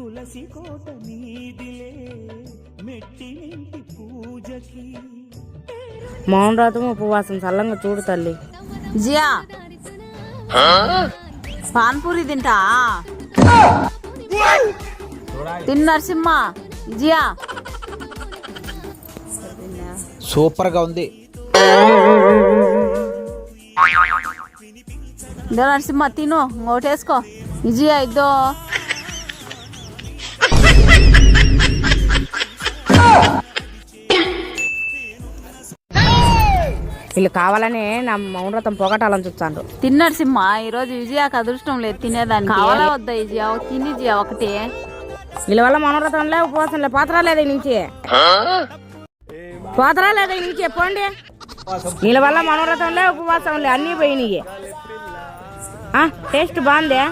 తులసి కోట నీదిలే మెట్టినింటి పూజకి. మౌనవ్రతం ఉపవాసం చల్లంగా చూడు తల్లి. జియా పాన్పూరి తింటా నరసింహ. జియా సూపర్ గా ఉంది. నరసింహ తిను, ఓటేసుకో. జియా ఇద్దో. వీళ్ళు కావాలని నా మౌనవ్రతం పొగటాలని చూస్తాను. నరసింహ ఈరోజు విజయాకు అదృష్టం లేదు తినేదానికి. కావాలా వద్దా విజయ? తిని జియా ఒకటే. వీళ్ళ వల్ల మౌనవ్రతంలే ఉపవాసంలే పాత్ర లేదా నుంచి పాత్ర లేదా నుంచి పోండి. వీళ్ళ వల్ల మౌనవ్రతంలే ఉపవాసంలే అన్నీ పోయినాయి. టేస్ట్ బాగుందే.